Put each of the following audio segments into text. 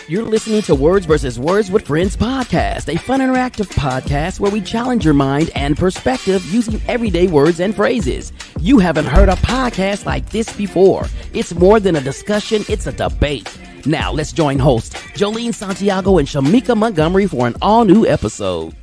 You're listening to Words vs. Words with Friends podcast, a fun interactive podcast where we challenge your mind and perspective using everyday words and phrases. You haven't heard a podcast like this before. It's more than a discussion, it's a debate. Now let's join hosts Joeleen Santiago and Shemeka Montgomery for an all-new episode.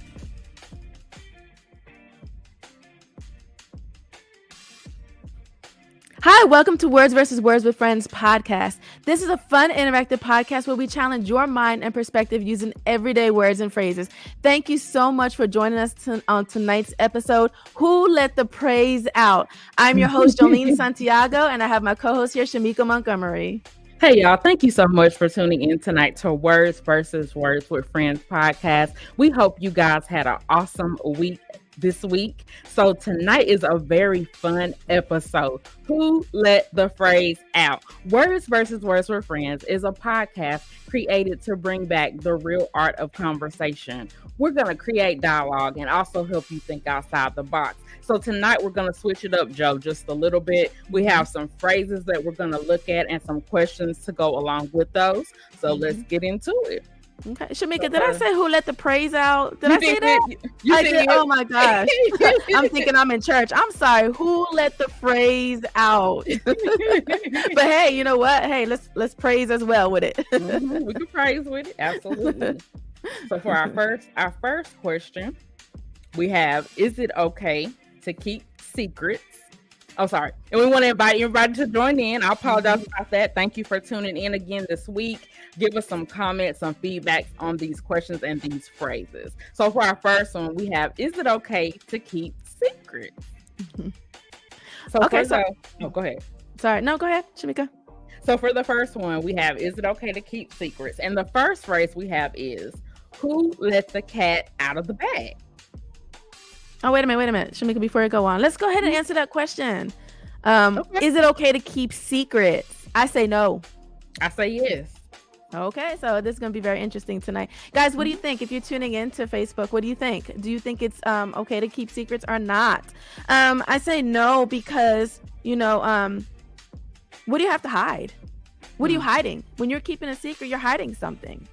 Hi, welcome to Words vs. Words with Friends podcast. This is a fun, interactive podcast where we challenge your mind and perspective using everyday words and phrases. Thank you so much for joining us on tonight's episode, Who Let the Praise Out? I'm your host, Joeleen Santiago, and I have my co-host here, Shemeka Montgomery. Hey, y'all. Thank you so much for tuning in tonight to Words vs. Words with Friends podcast. We hope you guys had an awesome week this week. So tonight is a very fun episode. Who let the phrase out? Words vs. Words with Friends is a podcast created to bring back the real art of conversation. We're going to create dialogue and also help you think outside the box. So tonight we're going to switch it up, Joe, just a little bit. We have some phrases that we're going to look at and some questions to go along with those. So let's get into it. Okay, Shemeka, did I say who let the praise out? Did I say that? I did. Oh my gosh. I'm thinking I'm in church. I'm sorry. Who let the phrase out? But hey, you know what? Hey, let's praise as well with it. We can praise with it. Absolutely. So for our first question, we have, is it okay to keep secrets? Oh, sorry. And we want to invite everybody to join in. I apologize about that. Thank you for tuning in again this week. Give us some comments, some feedback on these questions and these phrases. So for our first one, we have, is it okay to keep secrets? So go ahead. Sorry. No, go ahead, Shemeka. So for the first one, we have, is it okay to keep secrets? And the first phrase we have is, who let the cat out of the bag? Oh, wait a minute, Shemeka, before I go on, let's go ahead and answer that question. Is it okay to keep secrets? I say no. I say yes. Okay, so this is going to be very interesting tonight. Guys, what do you think? If you're tuning in to Facebook, what do you think? Do you think it's okay to keep secrets or not? I say no because, what do you have to hide? What are you hiding? When you're keeping a secret, you're hiding something.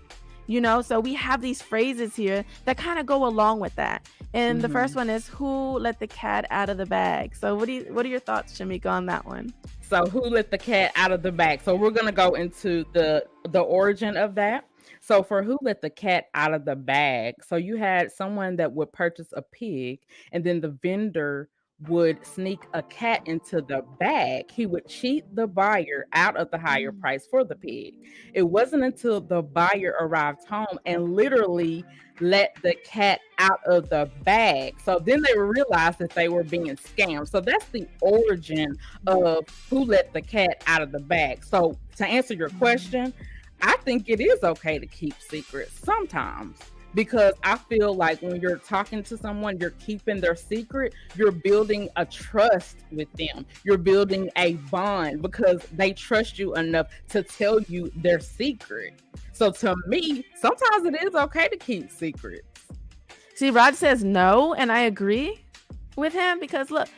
So we have these phrases here that kind of go along with that. And the first one is, who let the cat out of the bag? So what are your thoughts, Shemeka, on that one? So who let the cat out of the bag? So we're going to go into the origin of that. So for who let the cat out of the bag, so you had someone that would purchase a pig and then the vendor would sneak a cat into the bag. He would cheat the buyer out of the higher price for the pig. It wasn't until the buyer arrived home and literally let the cat out of the bag. So then they realized that they were being scammed. So that's the origin of who let the cat out of the bag. So to answer your question, I think it is okay to keep secrets sometimes. Because I feel like when you're talking to someone, you're keeping their secret, you're building a trust with them. You're building a bond because they trust you enough to tell you their secret. So to me, sometimes it is okay to keep secrets. See, Rod says no, and I agree with him because look,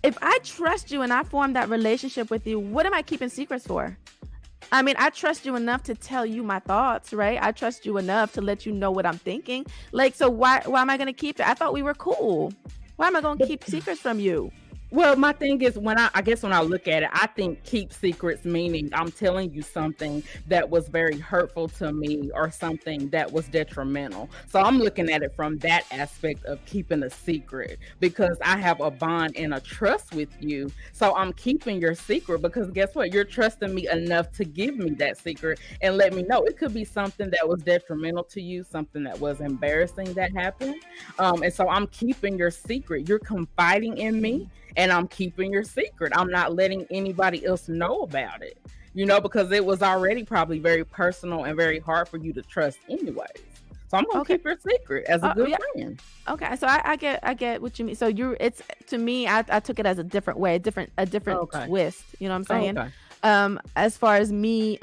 if I trust you and I form that relationship with you, what am I keeping secrets for? I mean, I trust you enough to tell you my thoughts, right? I trust you enough to let you know what I'm thinking. Like, so why am I going to keep it? I thought we were cool. Why am I going to keep secrets from you? Well, my thing is when I look at it, I think keep secrets meaning I'm telling you something that was very hurtful to me or something that was detrimental. So I'm looking at it from that aspect of keeping a secret because I have a bond and a trust with you. So I'm keeping your secret because guess what? You're trusting me enough to give me that secret and let me know. It could be something that was detrimental to you, something that was embarrassing that happened. And so I'm keeping your secret. You're confiding in me. And I'm keeping your secret. I'm not letting anybody else know about it, because it was already probably very personal and very hard for you to trust anyways. So I'm going to keep your secret as a good friend. Okay. So I get what you mean. So it's to me, I took it as a different way, a different twist. You know what I'm saying? As far as me,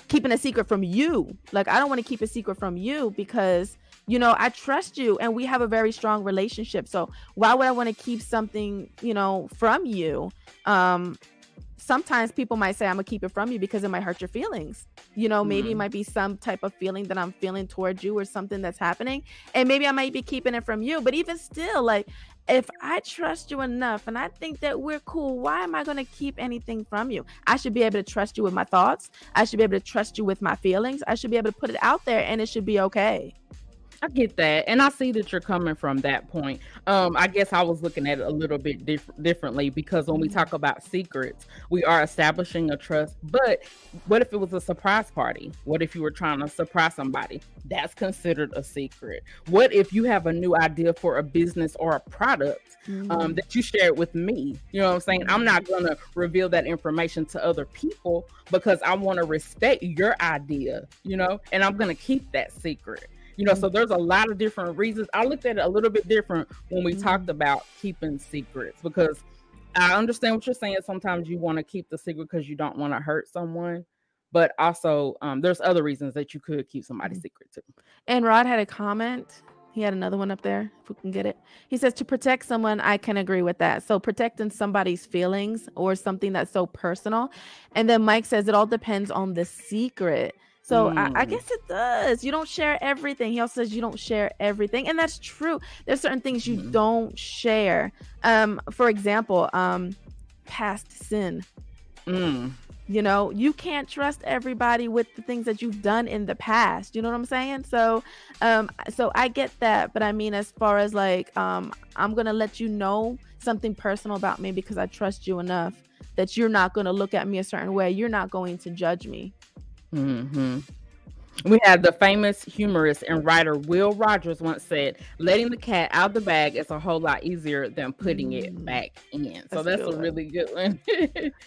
keeping a secret from you, like I don't want to keep a secret from you because I trust you and we have a very strong relationship. So why would I want to keep something, from you? sometimes people might say I'm gonna keep it from you because it might hurt your feelings. Maybe it Mm. might be some type of feeling that I'm feeling towards you or something that's happening. And maybe I might be keeping it from you. But even still, like, if I trust you enough and I think that we're cool, why am I gonna keep anything from you? I should be able to trust you with my thoughts. I should be able to trust you with my feelings. I should be able to put it out there and it should be okay. I get that, and I see that you're coming from that point. I guess I was looking at it a little bit differently, because when we talk about secrets, we are establishing a trust. But what if it was a surprise party? What if you were trying to surprise somebody? That's considered a secret. What if you have a new idea for a business or a product that you share with me? You know what I'm saying? I'm not going to reveal that information to other people because I want to respect your idea, and I'm going to keep that secret. So there's a lot of different reasons. I looked at it a little bit different when we talked about keeping secrets, because I understand what you're saying. Sometimes you want to keep the secret because you don't want to hurt someone, but also there's other reasons that you could keep somebody's secret too. And Rod had a comment. He had another one up there, if we can get it. He says, to protect someone, I can agree with that. So protecting somebody's feelings or something that's so personal. And then Mike says, it all depends on the secret. So I guess it does. You don't share everything. He also says you don't share everything. And that's true. There's certain things you don't share. For example, past sin. You can't trust everybody with the things that you've done in the past. You know what I'm saying? So I get that. But I mean, as far as like, I'm going to let you know something personal about me because I trust you enough that you're not going to look at me a certain way. You're not going to judge me. We had the famous humorist and writer Will Rogers once said, letting the cat out of the bag is a whole lot easier than putting it back in. So that's a really good one.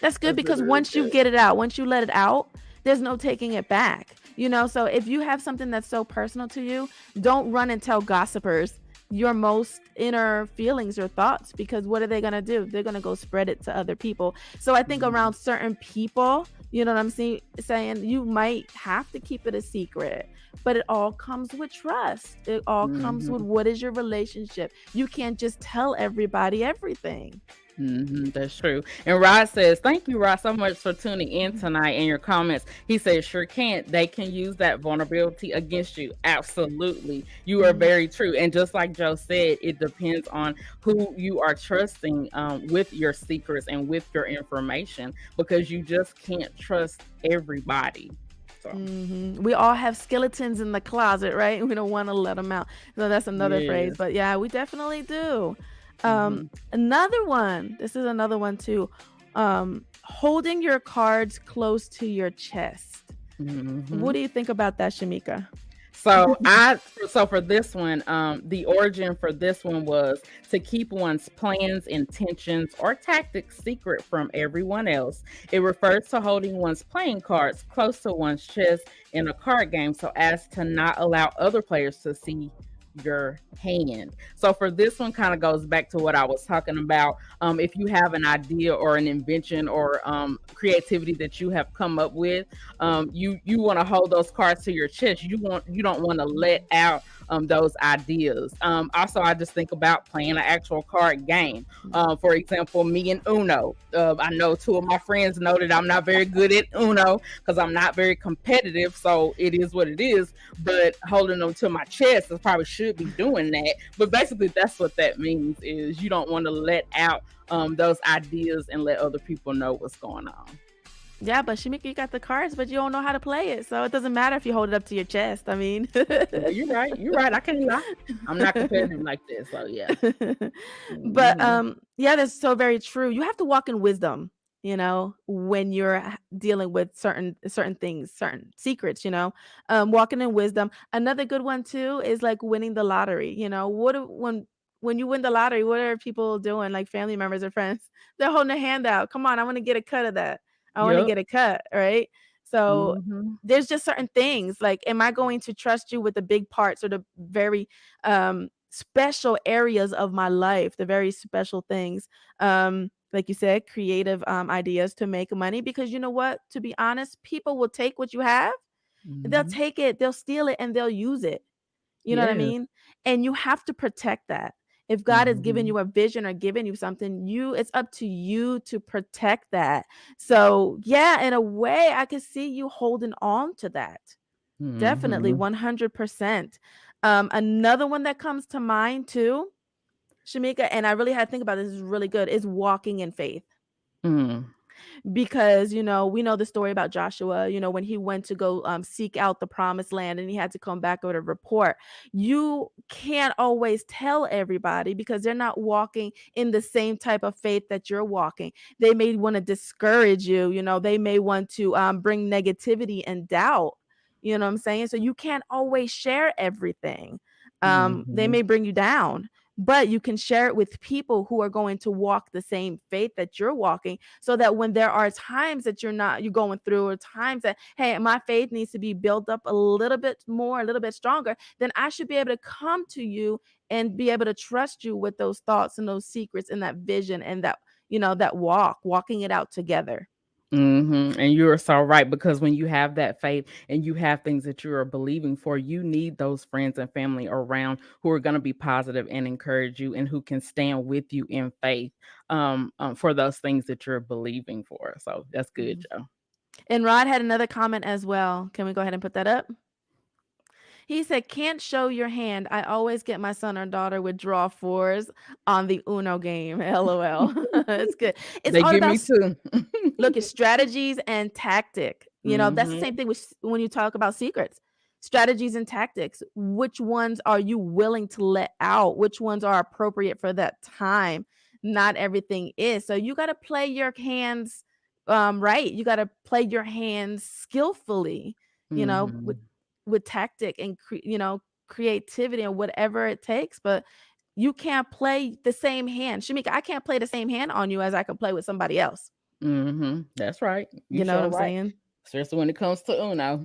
That's good because once you get it out, once you let it out, there's no taking it back. So if you have something that's so personal to you, don't run and tell gossipers your most inner feelings or thoughts, because what are they going to do? They're going to go spread it to other people. So I think around certain people, you know what I'm saying? You might have to keep it a secret, but it all comes with trust. It all comes with what is your relationship. You can't just tell everybody everything. That's true. And Rod says, thank you, Rod, so much for tuning in tonight and your comments. He says, sure can't. They can use that vulnerability against you. Absolutely. You are very true. And just like Joe said, it depends on who you are trusting with your secrets and with your information, because you just can't trust everybody. So. We all have skeletons in the closet, right? We don't want to let them out. So that's another phrase. But yeah, we definitely do. Another one. This is another one too. Holding your cards close to your chest. What do you think about that, Shemeka? So for this one, the origin for this one was to keep one's plans, intentions, or tactics secret from everyone else. It refers to holding one's playing cards close to one's chest in a card game so as to not allow other players to see your hand. So for this one, kind of goes back to what I was talking about. If you have an idea or an invention or creativity that you have come up with, you want to hold those cards to your chest. You don't want to let out those ideas. Also, I just think about playing an actual card game. For example, me and Uno. I know two of my friends know that I'm not very good at Uno because I'm not very competitive. So it is what it is. But holding them to my chest, I probably should be doing that. But basically, that's what that means, is you don't want to let out those ideas and let other people know what's going on. Yeah, but Shemeka, you got the cards, but you don't know how to play it. So it doesn't matter if you hold it up to your chest. I mean, you're right. I can't lie. I'm not competitive like this. So yeah. But yeah, that's so very true. You have to walk in wisdom, when you're dealing with certain things, certain secrets, walking in wisdom. Another good one too is like winning the lottery. When you win the lottery, what are people doing? Like family members or friends, they're holding a hand out. Come on, I want to get a cut of that. I want to get a cut, right? So there's just certain things like, am I going to trust you with the big parts or the very special areas of my life, the very special things, like you said, creative ideas to make money? Because you know what? To be honest, people will take what you have, they'll take it, they'll steal it, and they'll use it. You know what I mean? And you have to protect that. If God has given Mhm. you a vision or given you something, it's up to you to protect that. So, yeah, in a way, I could see you holding on to that. Definitely, Mhm. 100%. Another one that comes to mind too, Shamika, and I really had to think about this, is really good, is walking in faith. Mm. Because we know the story about Joshua, when he went to go seek out the promised land and he had to come back with a report. You can't always tell everybody because they're not walking in the same type of faith that you're walking. They may want to discourage you, they may want to bring negativity and doubt. You know what I'm saying? So you can't always share everything. They Mhm. may bring you down, but you can share it with people who are going to walk the same faith that you're walking, so that when there are times that you're going through, or times that, hey, my faith needs to be built up a little bit more, a little bit stronger, then I should be able to come to you and be able to trust you with those thoughts and those secrets and that vision and that, that walking it out together. And you are so right, because when you have that faith and you have things that you are believing for, you need those friends and family around who are going to be positive and encourage you, and who can stand with you in faith, for those things that you're believing for. So that's good, Mhm. Joe. And Rod had another comment as well. Can we go ahead and put that up? He said, "Can't show your hand. I always get my son or daughter with draw fours on the Uno game." LOL. It's good. It's They all give about me too. look at strategies and tactic. That's the same Mhm. thing with when you talk about secrets. Strategies and tactics. Which ones are you willing to let out? Which ones are appropriate for that time? Not everything is. So you got to play your hands right. You got to play your hands skillfully, with Mhm. tactic and creativity and whatever it takes, but you can't play the same hand. Shamika, I can't play the same hand on you as I can play with somebody else. Mhm. That's right. You You know what sure I'm right. saying? Especially when it comes to Uno.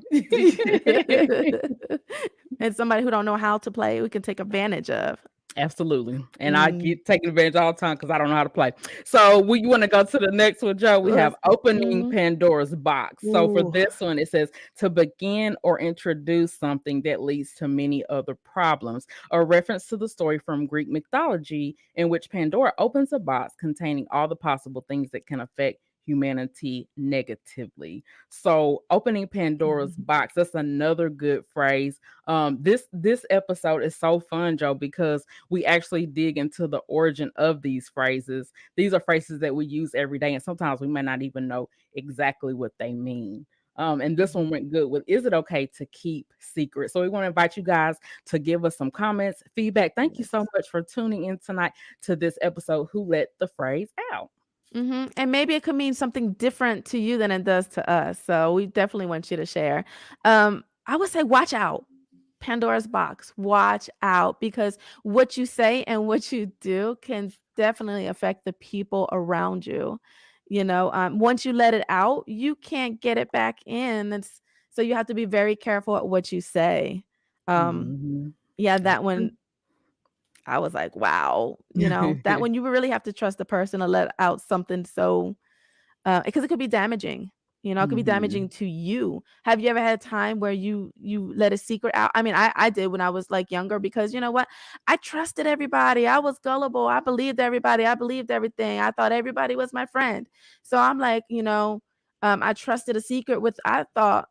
And somebody who don't know how to play, we can take advantage of. Absolutely. And I Mm, get taken advantage all the time because I don't know how to play. So we want to go to the next one, Joe. We have opening mhm. Pandora's box. So for Ooh. this one, it says to begin or introduce something that leads to many other problems. A reference to the story from Greek mythology in which Pandora opens a box containing all the possible things that can affect humanity negatively. So opening Pandora's Mhm. box, that's another good phrase. This episode is so fun, Joe, because we actually dig into the origin of these phrases. These are phrases that we use every day, and sometimes we may not even know exactly what they mean. And this one Mhm. went good with, is it okay to keep secrets? So we want to invite you guys to give us some comments, feedback. Thank you so Yes. much for tuning in tonight to this episode, Who Let the Phrase Out? And maybe it could mean something different to you than it does to us. So we definitely want you to share. I would say watch out. Pandora's box. Watch out, because what you say and what you do can definitely affect the people around you. Once you let it out, you can't get it back in. So you have to be very careful at what you say. Um, Mhm. yeah, That's that true. one I was like, wow, that one you really have to trust the person to let out something so because it could be damaging. It could be damaging Mhm. to you. Have you ever had a time where you let a secret out? I mean, I did when I was like younger, because you know what? I trusted everybody. I was gullible. I believed everybody. I believed everything. I thought everybody was my friend. So I'm like, I trusted a secret with I thought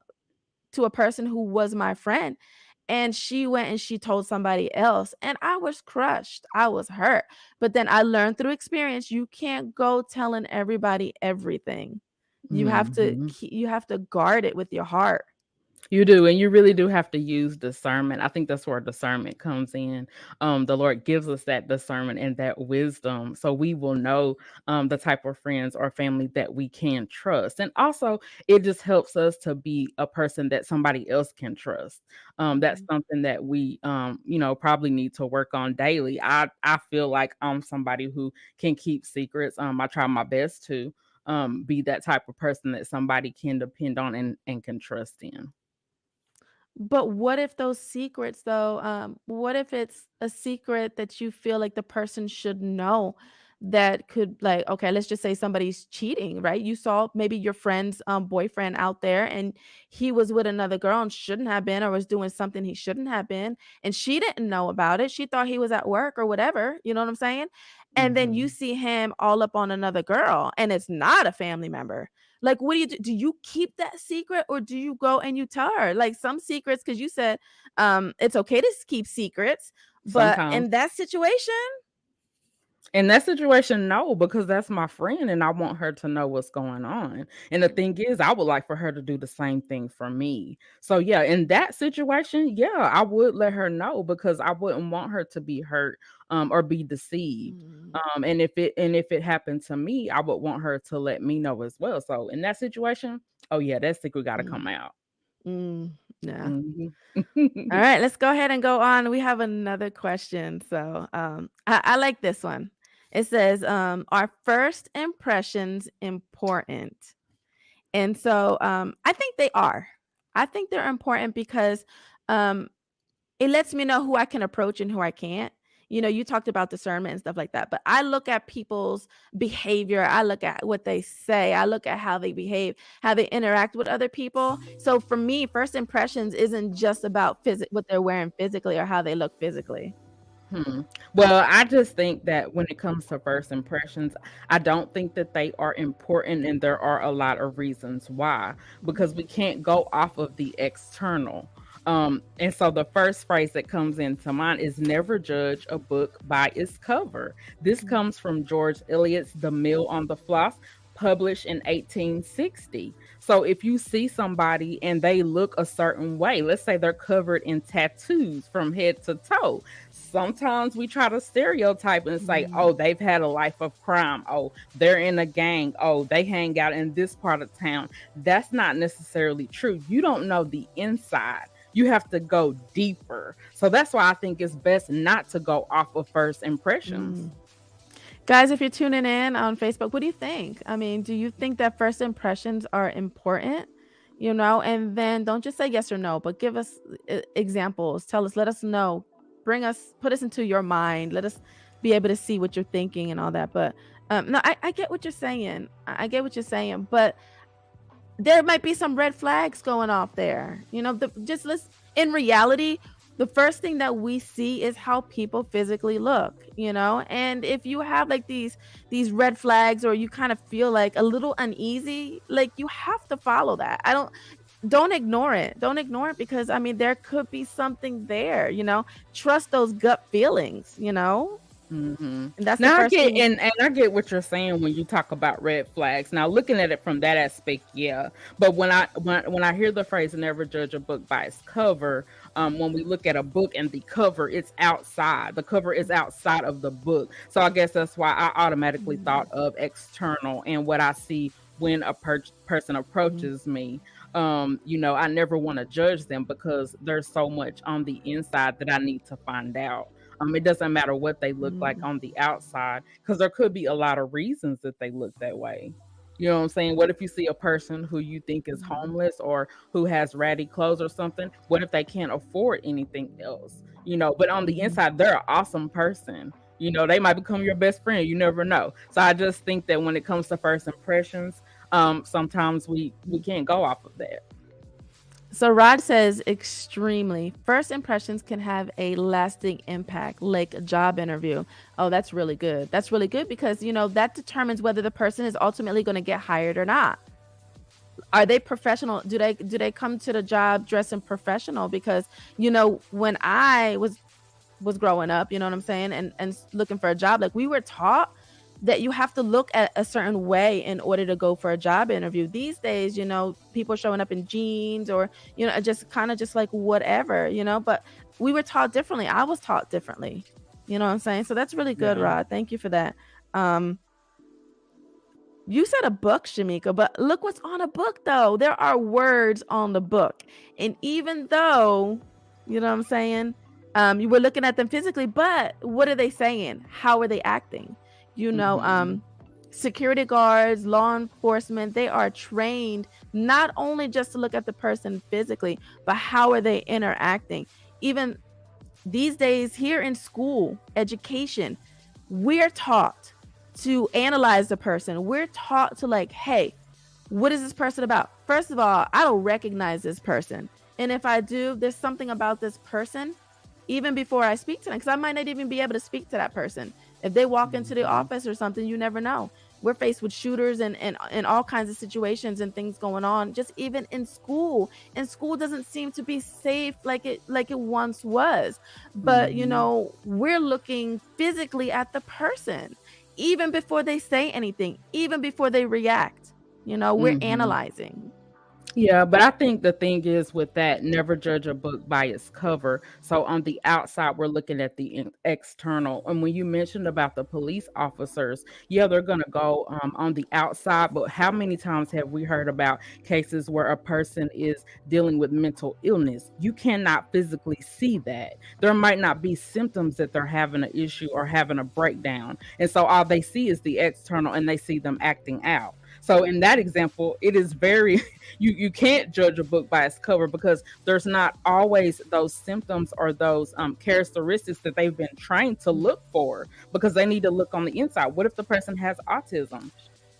to a person who was my friend, and she went and she told somebody else, and I was crushed. I was hurt. But then I learned through experience, you can't go telling everybody everything. Mhm. You have to guard it with your heart. You do, and you really do have to use discernment. I think that's where discernment comes in. The Lord gives us that discernment and that wisdom, so we will know the type of friends or family that we can trust. And also, it just helps us to be a person that somebody else can trust. That's Mhm. something that we, probably need to work on daily. I feel like I'm somebody who can keep secrets. I try my best to be that type of person that somebody can depend on and can trust in. But what if those secrets though, what if it's a secret that you feel like the person should know? that could, like, okay, let's just say somebody's cheating, right? You saw maybe your friend's boyfriend out there, and he was with another girl and shouldn't have been, or was doing something he shouldn't have been, and she didn't know about it. She thought he was at work or whatever, you know what I'm saying? And then you Mhm. see him all up on another girl, and it's not a family member. Like, what do you do? Do you keep that secret, or do you go and you tell her? Like, some secrets, because you said it's okay to keep secrets, but Sometimes. in that situation, In that situation, no, because that's my friend and I want her to know what's going on. And the thing is, I would like for her to do the same thing for me. So yeah, in that situation, yeah, I would let her know because I wouldn't want her to be hurt or be deceived. mm, And if it happened to me, I would want her to let me know as well. So in that situation, oh yeah, that secret got to mm, come out. mm, yeah. Mhm. All right, let's go ahead and go on. We have another question. So I like this one. It says, are first impressions important? And so I think they are. I think they're important because um, it lets me know who I can approach and who I can't. You know, you talked about discernment and stuff like that, but I look at people's behavior. I look at what they say. I look at how they behave, how they interact with other people. So for me, first impressions isn't just about what they're wearing physically or how they look physically. Hmm. Well, I just think that when it comes to first impressions, I don't think that they are important, and there are a lot of reasons why. Because we can't go off of the external. And so the first phrase that comes into mind is never judge a book by its cover. This comes from George Eliot's The Mill on the Floss, published in 1860. So if you see somebody and they look a certain way, let's say they're covered in tattoos from head to toe, sometimes we try to stereotype and say, oh, Mm, they've had a life of crime. Oh, they're in a gang. Oh, they hang out in this part of town. That's not necessarily true. You don't know the inside. You have to go deeper. So that's why I think it's best not to go off of first impressions. mm. Guys, if you're tuning in on Facebook, what do you think? I mean, do you think that first impressions are important? You know, and then don't just say yes or no, but give us examples. Tell us, let us know, put us into your mind. Let us be able to see what you're thinking and all that. But no, I get what you're saying. I get what you're saying, but there might be some red flags going off there. You know, just let's in reality, the first thing that we see is how people physically look, you know? And if you have like these red flags, or you kind of feel like a little uneasy, like you have to follow that. Don't ignore it. Don't ignore it, because I mean there could be something there, you know? Trust those gut feelings, you know? Hmm. And that's the Now I first get thing. and I get what you're saying when you talk about red flags. Now looking at it from that aspect, yeah. But when I hear the phrase "never judge a book by its cover," when we look at a book and the cover, it's outside. The cover is outside of the book. So I guess that's why I automatically Mhm, thought of external and what I see when a person mhm, approaches me. I never want to judge them because there's so much on the inside that I need to find out. It doesn't matter what they look like mhm, on the outside because there could be a lot of reasons that they look that way. You know what I'm saying? What if you see a person who you think is mhm, homeless or who has ratty clothes or something? What if they can't afford anything else? But on the mhm. inside, they're an awesome person. They might become your best friend. You never know. So I just think that when it comes to first impressions, sometimes we can't go off of that. So Rod says extremely. First impressions can have a lasting impact, like a job interview. Oh, that's really good. That's really good because that determines whether the person is ultimately going to get hired or not. Are they professional? Do they come to the job dressing professional? Because when I was growing up, you know what I'm saying, and looking for a job, like we were taught that you have to look at a certain way in order to go for a job interview. These days, people are showing up in jeans, or just kind of just like whatever, but we were taught differently. I was taught differently. You know what I'm saying? So that's really good, Yeah. Rod. Thank you for that. Um you said a book, Shamika, but look what's on a book though. There are words on the book. And even though, you know what I'm saying, you were looking at them physically, but what are they saying? How are they acting? You know, Hmm. security guards, law enforcement, they are trained not only just to look at the person physically, but how are they interacting? Even these days here in school, education, we're taught to analyze the person. We're taught to like, hey, what is this person about? First of all, I don't recognize this person. And if I do, there's something about this person even before I speak to them, because I might not even be able to speak to that person. If they walk into the office or something, you never know. We're faced with shooters and all kinds of situations and things going on, just even in school. And school doesn't seem to be safe like it once was. But, you know, we're looking physically at the person, even before they say anything, even before they react. You know, we're analyzing. Yeah, but I think the thing is with that, never judge a book by its cover. So on the outside, we're looking at the external. And when you mentioned about the police officers, yeah, they're going to go on the outside. But how many times have we heard about cases where a person is dealing with mental illness? You cannot physically see that. There might not be symptoms that they're having an issue or having a breakdown. And so all they see is the external, and they see them acting out. So in that example, it is very, you can't judge a book by its cover, because there's not always those symptoms or those characteristics that they've been trained to look for, because they need to look on the inside. What if the person has autism?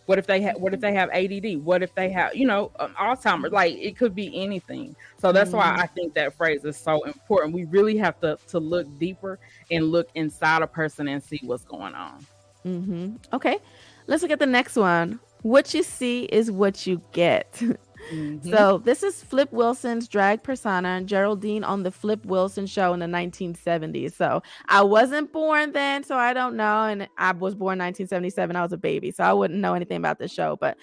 What if they have ADD? What if they have, Alzheimer's? Like, it could be anything. So that's why I think that phrase is so important. We really have to look deeper and look inside a person and see what's going on. Okay, let's look at the next one. What you see is what you get. So this is Flip Wilson's drag persona and Geraldine on the Flip Wilson show in the 1970s. So I wasn't born then, so I don't know. And I was born 1977. I was a baby, so I wouldn't know anything about the show. But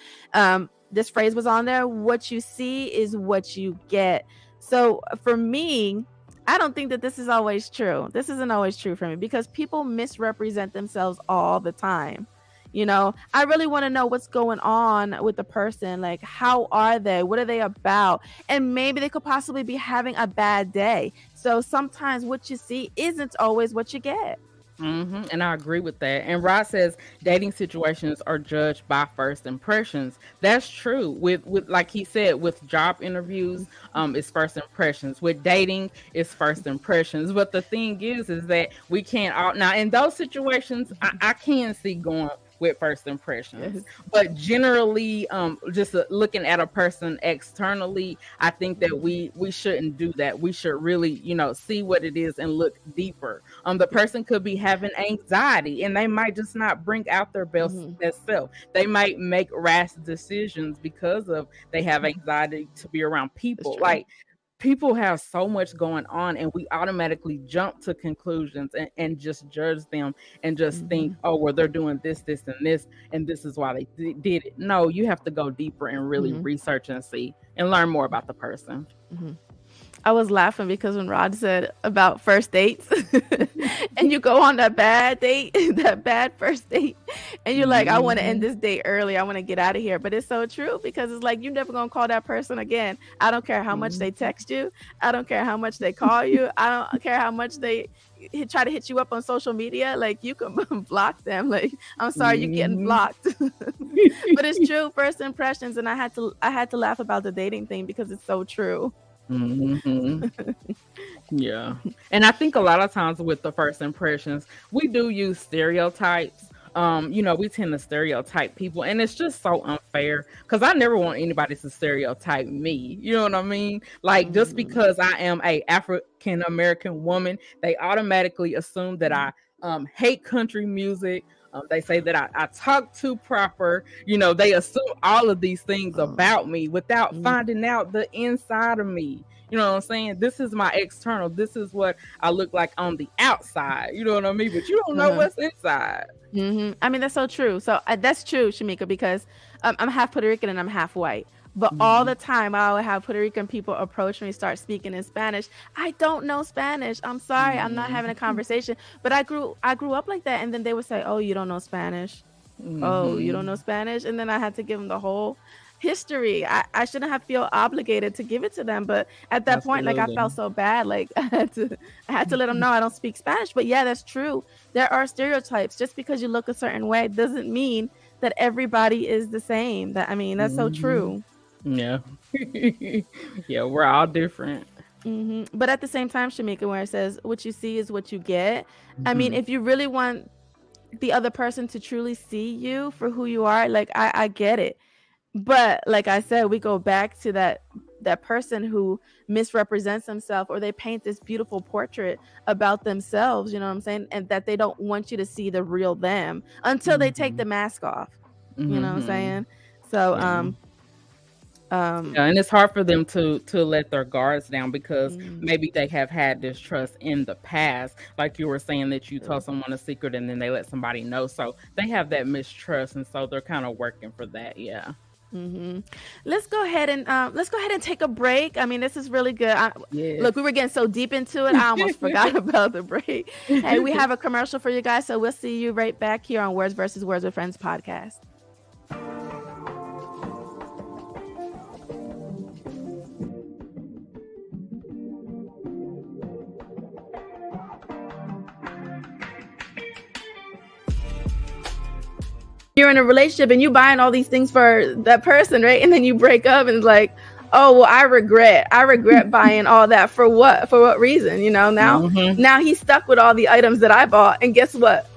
this phrase was on there. What you see is what you get. So for me, I don't think that this is always true. This isn't always true for me, because people misrepresent themselves all the time. You know, I really want to know what's going on with the person. Like, how are they? What are they about? And maybe they could possibly be having a bad day. So sometimes what you see isn't always what you get. And I agree with that. And Rod says dating situations are judged by first impressions. That's true. With like he said, with job interviews, it's first impressions. With dating, it's first impressions. But the thing is that we can't all now in those situations. I can see going with first impressions, but generally, just looking at a person externally, I think that we shouldn't do that. We should really, see what it is and look deeper. The person could be having anxiety, and they might just not bring out their best self. They might make rash decisions because of they have anxiety to be around people. Like, people have so much going on, and we automatically jump to conclusions and just judge them and just think, oh, well, they're doing this, and this is why they did it. No, you have to go deeper and really research and see and learn more about the person. I was laughing because when Rod said about first dates and you go on that bad date, that bad first date, and you're like, I want to end this date early. I want to get out of here. But it's so true, because it's like, you're never going to call that person again. I don't care how much they text you. I don't care how much they call you. I don't care how much they try to hit you up on social media. Like, you can block them. Like, I'm sorry, you're getting blocked. But it's true, first impressions. And I had to laugh about the dating thing, because it's so true. Yeah. And I think a lot of times with the first impressions, we do use stereotypes. We tend to stereotype people, and it's just so unfair, because I never want anybody to stereotype me. You know what I mean? Like, just because I am a African American woman, they automatically assume that I hate country music. They say that I talk too proper. They assume all of these things about me without finding out the inside of me. You know what I'm saying? This is my external. This is what I look like on the outside. You know what I mean? But you don't know what's inside. I mean, that's so true. So that's true, Shemeka, because I'm half Puerto Rican and I'm half white. But all the time, I would have Puerto Rican people approach me, start speaking in Spanish. I don't know Spanish. I'm sorry, I'm not having a conversation. But I grew up like that, and then they would say, "Oh, you don't know Spanish? Oh, you don't know Spanish?" And then I had to give them the whole history. I shouldn't have feel obligated to give it to them, but at that point, like, I felt so bad. Like, I had to let them know I don't speak Spanish. But yeah, that's true. There are stereotypes. Just because you look a certain way doesn't mean that everybody is the same. That's so true. Yeah. Yeah, we're all different. But at the same time, Shemeka, where it says what you see is what you get, I mean, if you really want the other person to truly see you for who you are, like I get it. But like I said, we go back to that person who misrepresents themselves, or they paint this beautiful portrait about themselves, you know what I'm saying? And that they don't want you to see the real them until they take the mask off. You know what I'm saying? So and it's hard for them to let their guards down, because maybe they have had distrust in the past, like you were saying, that you told someone a secret and then they let somebody know, so they have that mistrust, and so they're kind of working for that. Let's go ahead and take a break. I mean, this is really good. Look, we were getting so deep into it, I almost forgot about the break. Hey, we have a commercial for you guys, so we'll see you right back here on Words versus Words with Friends podcast. You're in a relationship and you buying all these things for that person, right? And then you break up and it's like, oh, well, I regret buying all that. For what reason? You know, now he's stuck with all the items that I bought, and guess what?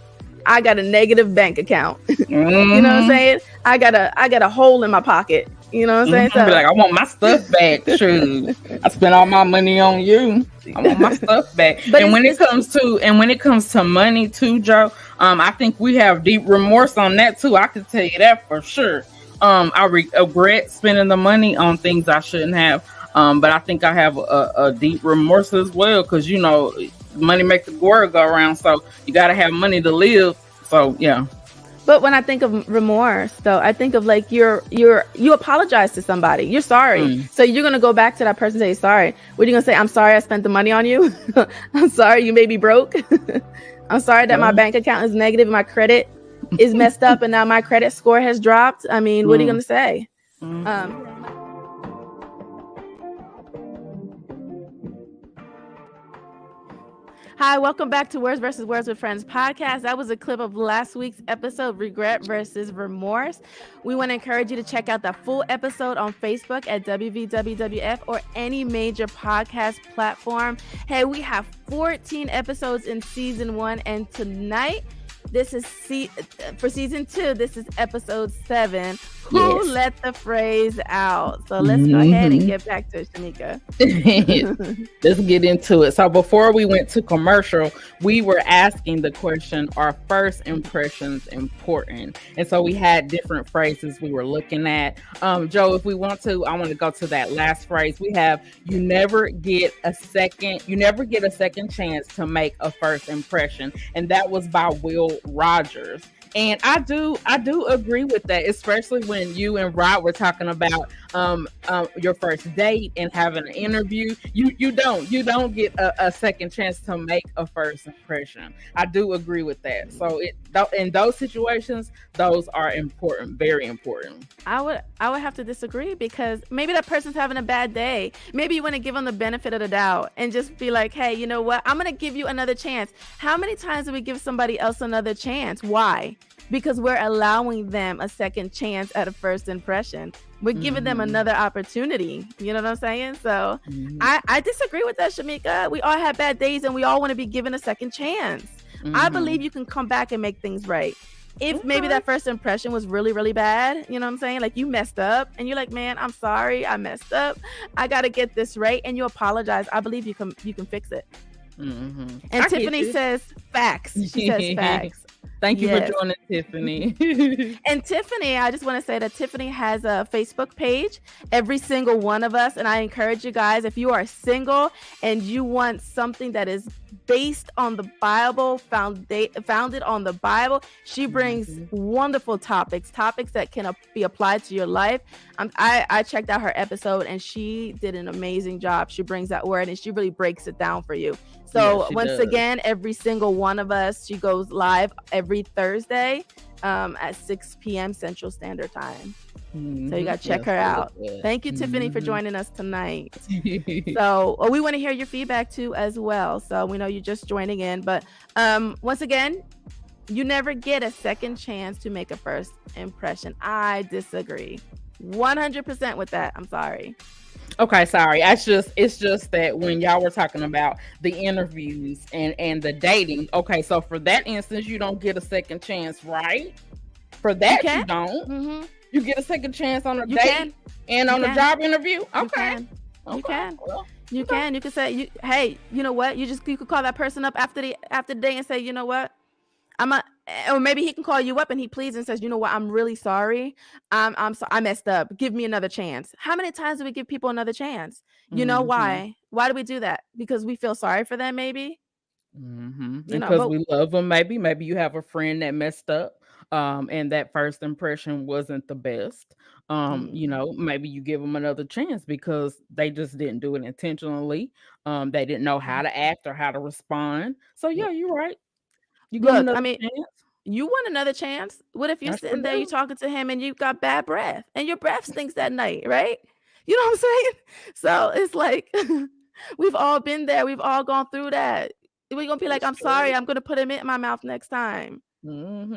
I got a negative bank account. You know what I'm saying? I got a hole in my pocket. You know what I'm saying? So, be like, I want my stuff back. True. I spent all my money on you. I want my stuff back. And when it comes to money too, Joe, I think we have deep remorse on that too. I can tell you that for sure. I regret spending the money on things I shouldn't have. But I think I have a deep remorse as well, because you know, money makes the world go around. So you got to have money to live. So yeah. But when I think of remorse, though, I think of like you apologize to somebody. You're sorry. So you're going to go back to that person and say, sorry. What are you going to say? I'm sorry I spent the money on you. I'm sorry you made me broke. I'm sorry that my bank account is negative and my credit is messed up and now my credit score has dropped. I mean, what are you going to say? Hi, welcome back to Words versus Words with Friends podcast. That was a clip of last week's episode, Regret versus Remorse. We want to encourage you to check out the full episode on Facebook at WVWWF or any major podcast platform. Hey, we have 14 episodes in season 1, and tonight, this is for season 2, this is episode 7. Who let the phrase out? So let's go ahead and get back to it, Shemeka. Let's get into it. So before we went to commercial, we were asking the question, are first impressions important? And so we had different phrases we were looking at. Joe, if we want to, I want to go to that last phrase. We have, you never get a second chance to make a first impression. And that was by Will Rogers. And I do agree with that, especially when you and Rod were talking about your first date and having an interview. You don't get a second chance to make a first impression. I do agree with that. So in those situations, those are important, very important. I would have to disagree, because maybe that person's having a bad day. Maybe you want to give them the benefit of the doubt and just be like, hey, you know what? I'm going to give you another chance. How many times do we give somebody else another chance? Why? Because we're allowing them a second chance at a first impression. We're giving them another opportunity. You know what I'm saying? So I disagree with that, Shemeka. We all have bad days and we all want to be given a second chance. I believe you can come back and make things right. If maybe that first impression was really, really bad, you know what I'm saying? Like, you messed up and you're like, man, I'm sorry, I messed up. I got to get this right. And you apologize. I believe you can fix it. And Tiffany says facts. She says facts. Thank you for joining, Tiffany. And Tiffany, I just want to say that Tiffany has a Facebook page, every single one of us. And I encourage you guys, if you are single and you want something that is based on the Bible, founded on the Bible, she brings wonderful topics that can be applied to your life. I checked out her episode and she did an amazing job. She brings that word and she really breaks it down for you. So once again, every single one of us, she goes live every Thursday at 6 p.m. Central Standard Time. So you got to check her out. Thank you, Tiffany, for joining us tonight. So we want to hear your feedback too as well. So we know you're just joining in. But once again, you never get a second chance to make a first impression. I disagree 100% with that. I'm sorry. Okay, sorry. It's just that when y'all were talking about the interviews and the dating. Okay, so for that instance, you don't get a second chance, right? For You that, can. you don't. Mm-hmm. You get a second chance on a You date can. and You on a can. job interview. You Okay. can. You Okay. can. Well, You okay. can. You can say, hey, you know what? You could call that person up after the day and say, you know what? I'm a, or maybe he can call you up and he pleads and says, you know what? I'm really sorry. I messed up. Give me another chance. How many times do we give people another chance? You know Mm-hmm. why? Why do we do that? Because we feel sorry for them, maybe. Mm-hmm. You And know, because but we love them, maybe you have a friend that messed up, and that first impression wasn't the best. mm, Maybe you give them another chance because they just didn't do it intentionally. They didn't know how mm, to act or how to respond. So yeah. yeah, you're right. You give them Look, I another mean, chance. you want another chance. What if you're I sure sitting there, you do. talking to him, and you got bad breath, and your breath stinks that night, right? You know what I'm saying? So it's like we've all been there. We've all gone through that. We're gonna be like, It's I'm sorry. true. I'm gonna put him in my mouth next time.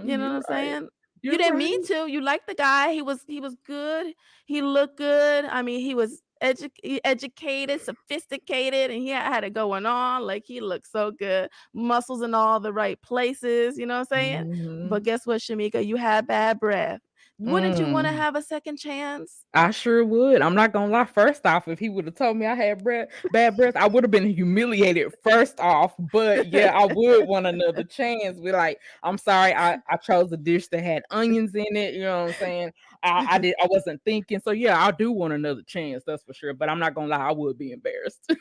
You know what I'm You're right. saying? You You're didn't right. mean to. You liked the guy. He was good. He looked good. I mean, he was educated, sophisticated, and he had it going on. Like he looked so good, muscles in all the right places. You know what I'm saying? But Mhm. guess what, Shamika? You had bad breath. Wouldn't you want to Mm. have a second chance? I sure would. I'm not gonna lie. First off, if he would have told me I had bad breath, I would have been humiliated first off. But yeah, I would want another chance. Be like, I'm sorry, I chose a dish that had onions in it. You know what I'm saying? I wasn't thinking. So yeah, I do want another chance. That's for sure. But I'm not gonna lie, I would be embarrassed.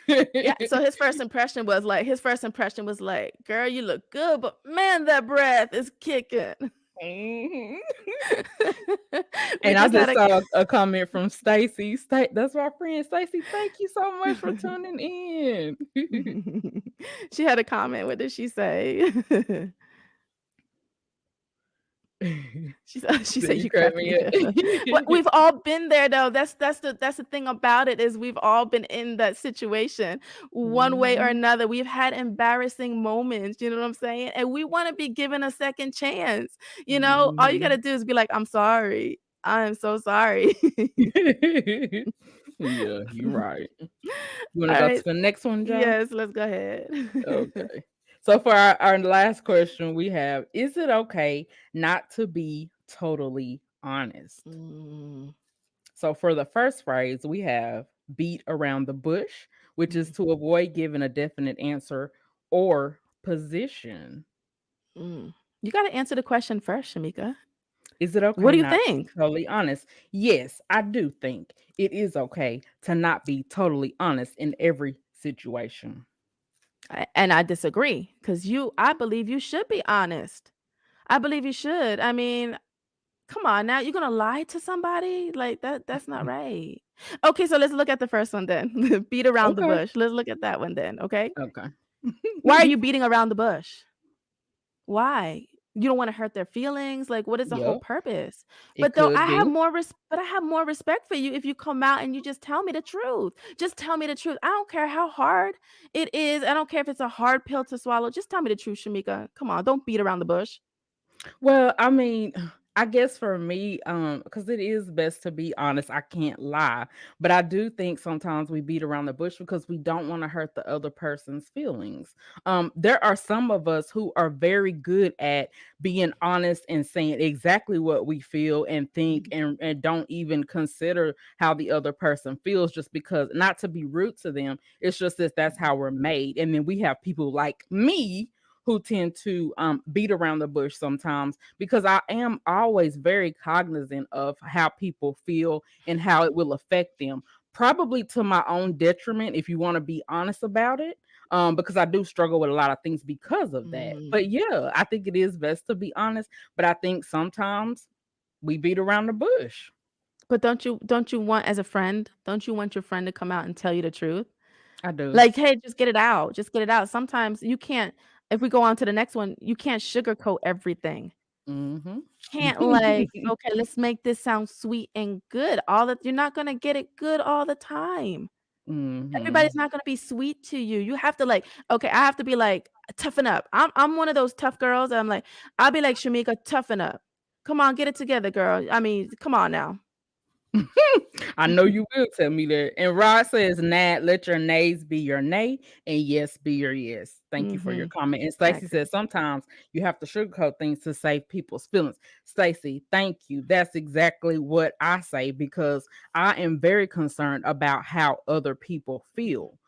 Yeah. So his first impression was like, girl, you look good, but man, that breath is kicking. Mhm. We And I just had just a saw a comment from Stacy. That's my friend Stacy. Thank you so much for tuning in. she had a comment. What did she say? She Then said you you crack crack me me up. Well, up. we've all been there though. That's the thing about it is we've all been in that situation one way or Mhm. another. We've had embarrassing moments, you know what I'm saying? And we want to be given a second chance. All you got to Mhm. do is be like, "I'm sorry. I'm so sorry." Yeah, you're right. You wanna All go to right. the next one, Joe? Yes, let's go ahead. Okay. So for our last question we have, is it okay not to be totally honest? Mm, So for the first phrase, we have beat around the bush, which is mm, to avoid giving a definite answer or position. mm. You got to answer the question first, Shamika. Is it What okay do you not to be think? totally honest? Yes, I do think it is okay to not be totally honest in every situation. And I disagree because I believe you should be honest. I believe you should. I mean, come on now, you're gonna lie to somebody like that? That's not right. Okay, so let's look at the first one then. Beat around the Okay. bush. Let's look at that one then. Okay, Okay. why are you beating around the bush? Why? You don't want to hurt their feelings? Like, what is the whole Yep, purpose? it I could have be. but I have more respect for you if you come out and you just tell me the truth. Just tell me the truth. I don't care how hard it is. I don't care if it's a hard pill to swallow. Just tell me the truth, Shamika. Come on, don't beat around the bush. Well, I mean, I guess for me, because it is best to be honest, I can't lie. But I do think sometimes we beat around the bush because we don't want to hurt the other person's feelings. There are some of us who are very good at being honest and saying exactly what we feel and think and don't even consider how the other person feels just because not to be rude to them. It's just that that's how we're made. And then we have people like me who tend to beat around the bush sometimes because I am always very cognizant of how people feel and how it will affect them, probably to my own detriment, if you want to be honest about it. Because I do struggle with a lot of things because of that. Mhm. But yeah, I think it is best to be honest. But I think sometimes we beat around the bush. But don't you want as a friend, don't you want your friend to come out and tell you the truth? I do. Like, "Hey, just get it out. Just get it out." Sometimes you can't if we go on to the next one, you can't sugarcoat everything. Hmm. Can't like, "Okay, let's make this sound sweet and good." All that you're not gonna get it good all the time. Everybody's Hmm. not gonna be sweet to you. You have to like, okay, I have to be like, "Toughen up." I'm one of those tough girls. I'm like, I'll be like, "Shamika, toughen up. Come on, get it together, girl. I mean, come on now." I know you will tell me that. And Rod says, "Nah, let your nays be your nay and yes be your yes." Thank you for your Mm-hmm. comment. And I Stacy says, agree. "Sometimes you have to sugarcoat things to save people's feelings." Stacy, thank you. That's exactly what I say because I am very concerned about how other people feel.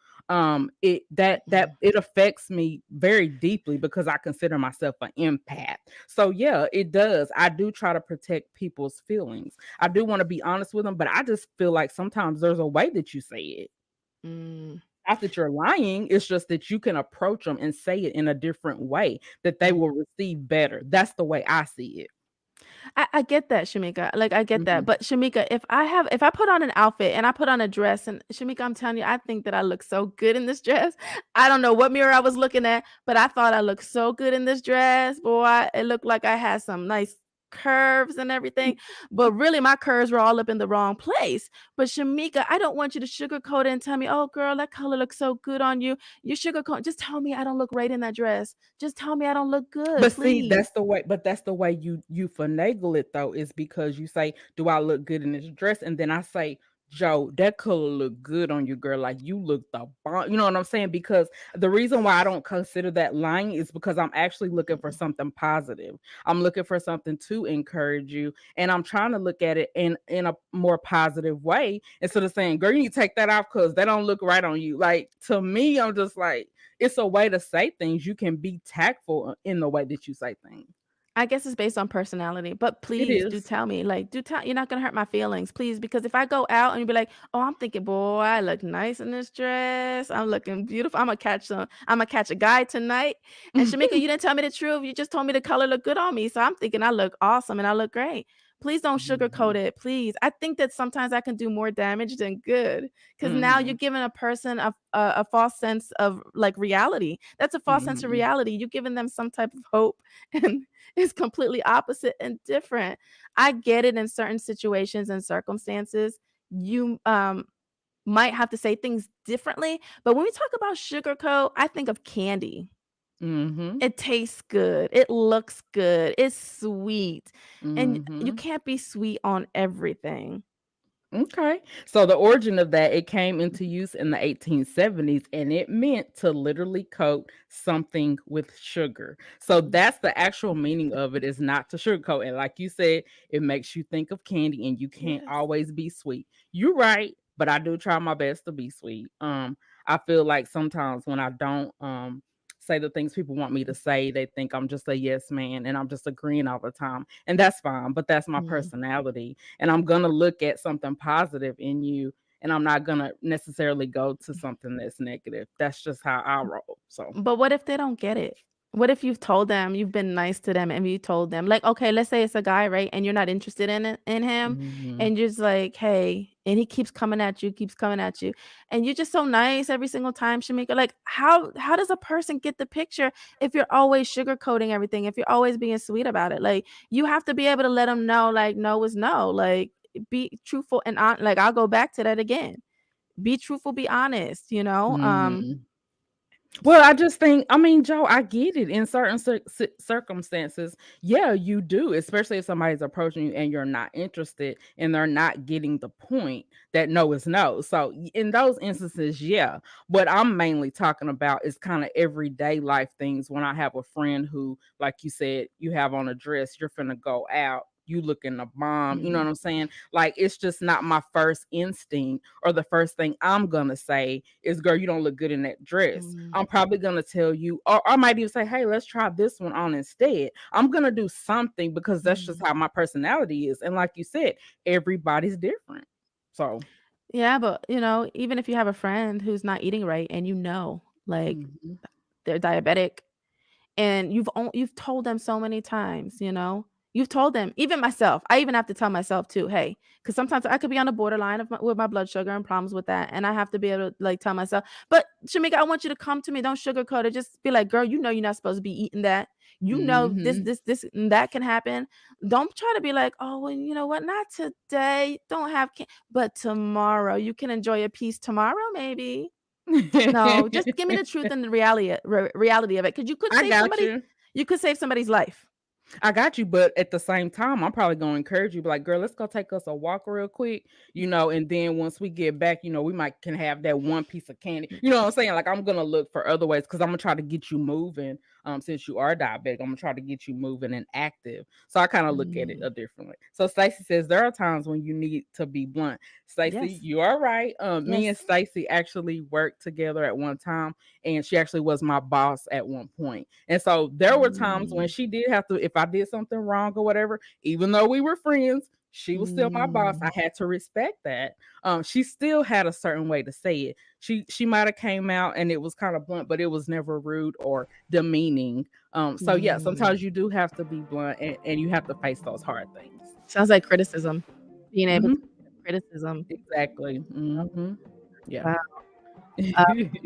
It affects me very deeply because I consider myself an empath. So yeah, it does. I do try to protect people's feelings. I do want to be honest with them, but I just feel like sometimes there's a way that you say it. Mm. Not that you're lying, it's just that you can approach them and say it in a different way that they Mm. will receive better. That's the way I see it. I get that, Shamika. Like I get that. Mhm. But Shamika, if I put on an outfit and I put on a dress and Shamika, I'm telling you, I think that I look so good in this dress. I don't know what mirror I was looking at, but I thought I looked so good in this dress. Boy, it looked like I had some nice curves and everything. But really my curves were all up in the wrong place. But Shamika, I don't want you to sugarcoat it and tell me, oh girl, that color looks so good on you. You sugarcoat, just tell me I don't look right in that dress. Just tell me I don't look good, But see, please. that's the way you finagle it though, is because you say, "Do I look good in this dress?" And then I say, "Joe, that color look good on you, girl. Like you look the bomb." You know what I'm saying? Because the reason why I don't consider that lying is because I'm actually looking for something positive. I'm looking for something to encourage you, and I'm trying to look at it in a more positive way instead of saying, "Girl, you need to take that off because they don't look right on you." Like to me, I'm just like, it's a way to say things. You can be tactful in the way that you say things. I guess it's based on personality, but It please do is. tell me, like, do tell you're not gonna hurt my feelings, please, because if I go out and you be like, "Oh, I'm thinking, boy, I look nice in this dress. I'm looking beautiful. I'm gonna catch a guy tonight." And Shamika, you didn't tell me the truth. You just told me the color looked good on me, so I'm thinking I look awesome and I look great. Please don't sugarcoat Mhm. it, please. I think that sometimes I can do more damage than good because now you're Mhm. giving a person a false sense of like reality. That's a false sense of Mhm. reality. You're giving them some type of hope and is completely opposite and different. I get it in certain situations and circumstances. You might have to say things differently, but when we talk about sugarcoat, I think of candy. Mhm. It tastes good. It looks good. It's sweet. And you Mhm. can't be sweet on everything. Okay. So the origin of that, it came into use in the 1870s and it meant to literally coat something with sugar. So that's the actual meaning of it, is not to sugarcoat. And like you said, it makes you think of candy and you can't Yes. always be sweet. You're right, but I do try my best to be sweet. I feel like sometimes when I don't say the things people want me to say, they think I'm just a yes man and I'm just agreeing all the time. And that's fine, but that's my Mm. personality, and I'm gonna look at something positive in you, and I'm not gonna necessarily go to something that's negative. That's just how I roll. So But what if they don't get it? What if you've told them, you've been nice to them and you told them, like, okay, let's say it's a guy, right? And you're not interested in it, in him, mhm. and you're just like, hey, and he keeps coming at you, keeps coming at you, and you're just so nice every single time, Shamika. Like, how does a person get the picture if you're always sugarcoating everything, if you're always being sweet about it? Like, you have to be able to let them know, like, no is no. Like, be truthful and like I'll go back to that again. Be truthful, be honest, you know? Mhm. Well, I just think, I mean, Joe, I get it in certain circumstances. Yeah, you do, especially if somebody's approaching you and you're not interested and they're not getting the point that no is no. So, in those instances, yeah. What I'm mainly talking about is kind of everyday life things. When I have a friend who, like you said, you have on a dress, you're finna go out. You looking a bomb, you know what Mhm. I'm saying? Like, it's just not my first instinct, or the first thing I'm gonna say is, "Girl, you don't look good in that dress." Mm. I'm probably gonna tell you, or I might even say, "Hey, let's try this one on instead." I'm gonna do something because that's just Mhm. how my personality is. And like you said, everybody's different. So Yeah, but, even if you have a friend who's not eating right and like, mhm. they're diabetic and you've told them so many times, You've told them, even myself. I even have to tell myself too, "Hey," because sometimes I could be on the borderline with my blood sugar and problems with that, and I have to be able to, like, tell myself, "But Shamika, I want you to come to me, don't sugarcoat it, just be like, girl, you're not supposed to be eating that. You know Mhm. this, and that can happen. Don't try to be like, oh, well, you know what? Not today. Don't have but tomorrow. You can enjoy a piece tomorrow, maybe." No, just give me the truth and the reality of it, because I got you. you could save somebody's life. I got you, but at the same time, I'm probably gonna encourage you, be like, girl, let's go take us a walk real quick, and then once we get back, we might can have that one piece of candy. You know what I'm saying? Like I'm gonna look for other ways because I'm gonna try to get you moving. Since you are diabetic, I'm gonna try to get you moving and active. So I kind of look at it a different way. So Stacey says there are times when you need to be blunt. Stacey, Yes. you are right. Me and Yes. Stacey actually worked together at one time, and she actually was my boss at one point. And so there were times when she did have to, if I did something wrong or whatever, even though we were friends, she was still my boss. I had to respect that. She still had a certain way to say it. She might have came out and it was kind of blunt, but it was never rude or demeaning. So yeah, sometimes you do have to be blunt, and you have to face those hard things. Sounds like criticism. Being able Mhm. to criticism. Exactly. Mm-hmm. Yeah. Wow.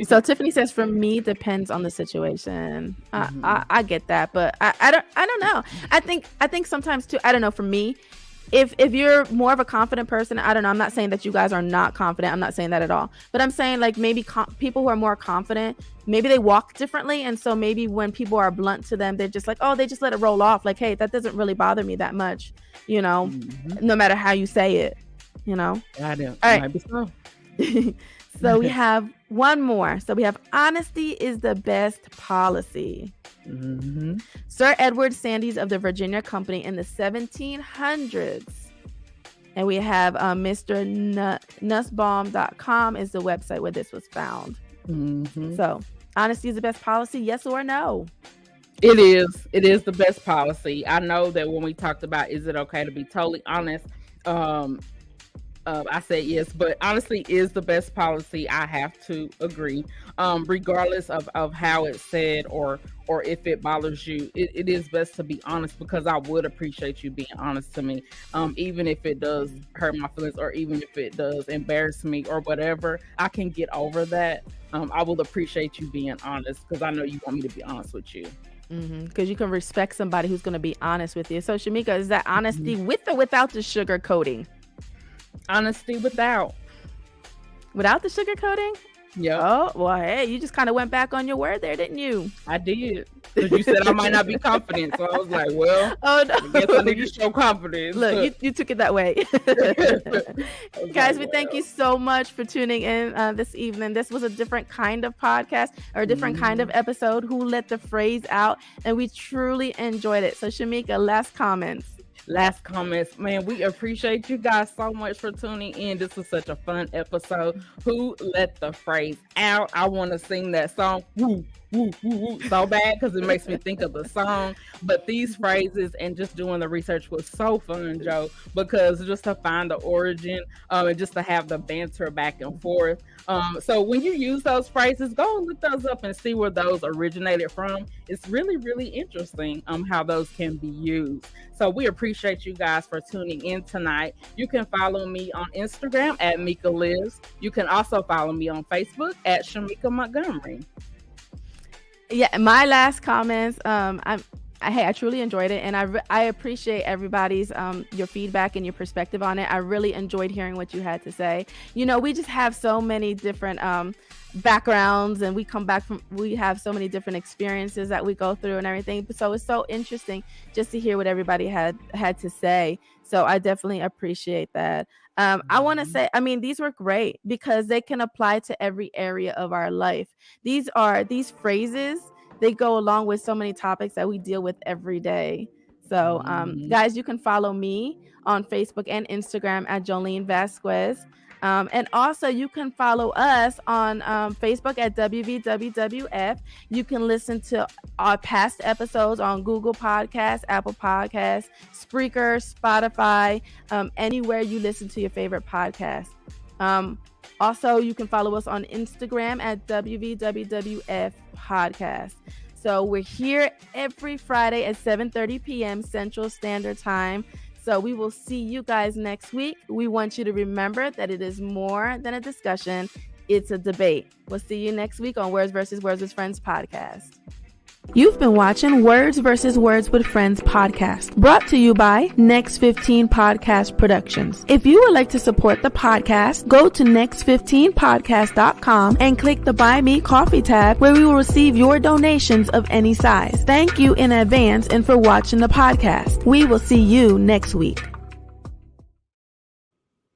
So Tiffany says, for me, depends on the situation. I get that, but I don't know. I think sometimes too. I don't know. For me, if you're more of a confident person, I don't know. I'm not saying that you guys are not confident. I'm not saying that at all. But I'm saying like maybe people who are more confident, maybe they walk differently, and so maybe when people are blunt to them, they're just like, oh, they just let it roll off. Like, hey, that doesn't really bother me that much. No matter how you say it. I don't. All right. Might be so. So we have one more. So we have honesty is the best policy. Sir Edward Sandys of the Virginia Company in the 1700s. And we have Mr. Nussbaum.com is the website where this was found. So honesty is the best policy, yes or no? It is. It is the best policy. I know that when we talked about is it okay to be totally honest, I said yes, but honestly is the best policy. I have to agree. Regardless of how it's said or if it bothers you, it is best to be honest, because I would appreciate you being honest to me. Even if it does hurt my feelings, or even if it does embarrass me or whatever, I can get over that. I will appreciate you being honest, because I know you want me to be honest with you. Because you can respect somebody who's going to be honest with you. So Shemeka, is that honesty with or without the sugar coating? Honesty without the sugar coating? Yeah. Oh, well, hey, you just kind of went back on your word there, didn't you? I did. Because you said I might not be confident. So I was like, well, oh, no. I guess I need to show confidence. Look, you took it that way. Guys, we thank you so much for tuning in this evening. This was a different kind of podcast, or a different kind of episode. Who let the phrase out? And we truly enjoyed it. So Shemeka, last comments. Man, we appreciate you guys so much for tuning in. This was such a fun episode. Who let the phrase out? I want to sing that song woo, woo, woo, woo, so bad, because it makes me think of the song. But these phrases and just doing the research was so fun, Joe, because just to find the origin and just to have the banter back and forth. So when you use those phrases, go and look those up and see where those originated from. It's really, really interesting how those can be used. So we appreciate you guys for tuning in tonight. You can follow me on Instagram at Mika Lives. You can also follow me on Facebook at Shemeka Montgomery. Yeah, my last comments. I truly enjoyed it, and I appreciate everybody's your feedback and your perspective on it. I really enjoyed hearing what you had to say. We just have so many different backgrounds, and we have so many different experiences that we go through and everything. So it's so interesting just to hear what everybody had to say. So I definitely appreciate that. I want to say, these were great because they can apply to every area of our life. These phrases, they go along with so many topics that we deal with every day. So, guys, you can follow me on Facebook and Instagram at Joeleen Vasquez. And also you can follow us on Facebook at WVWWF. You can listen to our past episodes on Google Podcasts, Apple Podcasts, Spreaker, Spotify, anywhere you listen to your favorite podcast. Also, you can follow us on Instagram at WVWWF Podcast. So we're here every Friday at 7:30 p.m. Central Standard Time. So we will see you guys next week. We want you to remember that it is more than a discussion. It's a debate. We'll see you next week on Words versus Words with Friends podcast. You've been watching Words vs. Words with Friends podcast, brought to you by Next 15 Podcast Productions. If you would like to support the podcast, go to next15podcast.com and click the Buy Me Coffee tab, where we will receive your donations of any size. Thank you in advance and for watching the podcast. We will see you next week.